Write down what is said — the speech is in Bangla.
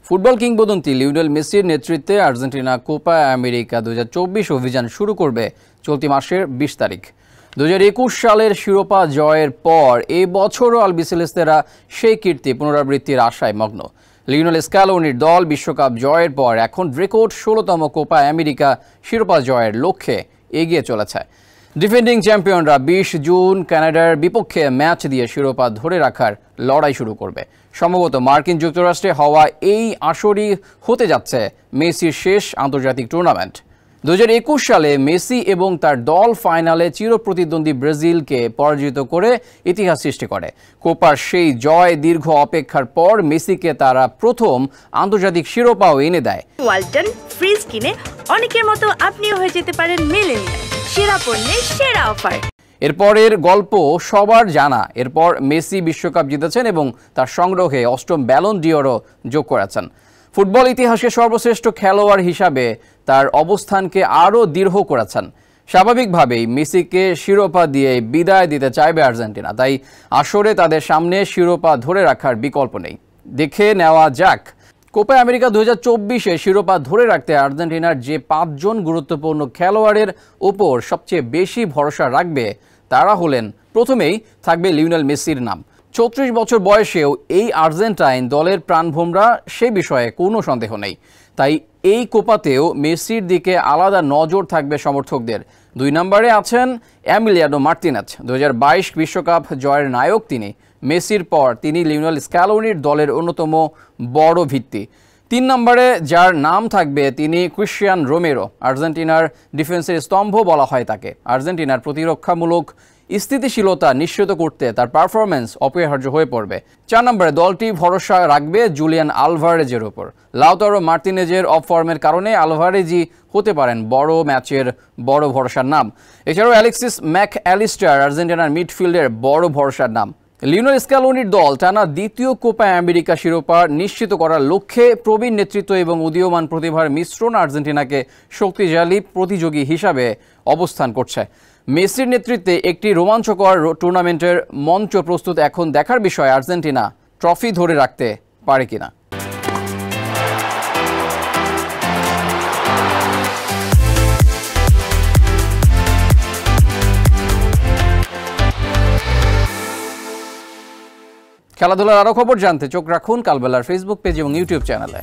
ফুটবল কিংবদন্তি লিওনেল মেসির নেতৃত্বে আর্জেন্টিনা কোপা আমেরিকা 2024 অভিযান শুরু করবে চলতি মাসের 20 তারিখ। 2021 সালের শিরোপা জয়ের পর এই বছরও আলবিসেলেস্তেরা সেই কীর্তি পুনরাবৃত্তির আশায় মগ্ন। লিওনেল স্ক্যালোনির দল বিশ্বকাপ জয়ের পর এখন রেকর্ড 16তম কোপা আমেরিকা শিরোপা জয়ের লক্ষ্যে এগিয়ে চলেছে। ডিফেন্ডিং চ্যাম্পিয়নরা 20 জুন কানাডার বিপক্ষে ম্যাচ দিয়ে শিরোপা ধরে রাখার লড়াই শুরু করবে। সম্ভবত মার্কিন যুক্তরাষ্ট্রে হওয়া এই আসরই হতে যাচ্ছে মেসির শেষ আন্তর্জাতিক টুর্নামেন্ট। 2021 সালে মেসি এবং তার দল ফাইনালে চিরপ্রতিদ্বন্দ্বী ব্রাজিলকে পরাজিত করে ইতিহাস সৃষ্টি করে। কোপার সেই জয় দীর্ঘ অপেক্ষার পর মেসিকে তারা প্রথম আন্তর্জাতিক শিরোপাও এনে দেয়। ওয়ালটন ফ্রিজ কিনে অনেকের মতো আপনিও হয়ে যেতে পারেন মিলেনিয়াল। সেরা পণ্যের সেরা অফার। এরপরের গল্প সবার জানা। এরপর মেসি বিশ্বকাপ জিতেছেন এবং তার সংগ্রহে 8ম ব্যালন ডিওরও যোগ করেছেন। ফুটবল ইতিহাসে সর্বশ্রেষ্ঠ খেলোয়াড় হিসাবে তার অবস্থানকে আরও দৃঢ় করেছেন। স্বাভাবিকভাবেই মেসিকে শিরোপা দিয়ে বিদায় দিতে চাইবে আর্জেন্টিনা, তাই আসরে তাদের সামনে শিরোপা ধরে রাখার বিকল্প নেই। দেখে নেওয়া যাক কোপা আমেরিকা 2024-এ শিরোপা ধরে রাখতে আর্জেন্টিনার যে 5 জন গুরুত্বপূর্ণ খেলোয়াড়ের উপর সবচেয়ে বেশি ভরসা রাখবে তারা হলেন, প্রথমেই থাকবে লিওনেল মেসির নাম। 34 বছর বয়সেও এই আর্জেন্টাইন দলের প্রাণভোমরা সে বিষয়ে কোনো সন্দেহ নেই। তাই এই কোপাতেও মেসির দিকে আলাদা নজর থাকবে সমর্থকদের। 2 নম্বরে আছেন এমিলিয়ানো মার্তিনেজ। 2022 বিশ্বকাপ জয়ের নায়ক তিনি। মেসির পর তিনি লিওনেল স্ক্যালোনির দলের অন্যতম বড় ভিত্তি। 3 নম্বরে যার নাম থাকবে তিনি ক্রিশ্চিয়ান রোমেরো। আর্জেন্টিনার ডিফেন্সের স্তম্ভ বলা হয় তাকে। আর্জেন্টিনার প্রতিরক্ষামূলক স্থিতিশীলতা নিশ্চিত করতে তার পারফরম্যান্স অপরিহার্য হয়ে পড়বে। 4 নম্বরে দলটি ভরসা রাখবে জুলিয়ান আলভারেজের উপর। লাউতারো মার্তিনেজের অফ ফর্মের কারণে আলভারেজই হতে পারেন বড় ম্যাচের বড় ভরসার নাম। এছাড়াও অ্যালেক্সিস ম্যাক অ্যালিস্টার আর্জেন্টিনার মিডফিল্ডের বড় ভরসার নাম। লিওনেল স্ক্যালোনির দল টানা দ্বিতীয় কোপা আমেরিকা শিরোপা নিশ্চিত করার লক্ষ্যে প্রবীণ নেতৃত্ব এবং উদীয়মান প্রতিভার মিশ্রণ আর্জেন্টিনাকে শক্তিশালী প্রতিযোগী হিসাবে অবস্থান করছে। মেসির নেতৃত্বে একটি রোমাঞ্চকর টুর্নামেন্টের মঞ্চ প্রস্তুত। এখন দেখার বিষয় আর্জেন্টিনা ট্রফি ধরে রাখতে পারে কিনা। খেলাধুলার আরও খবর জানতে চোখ রাখুন কালবেলার ফেসবুক পেজ এবং ইউটিউব চ্যানেলে।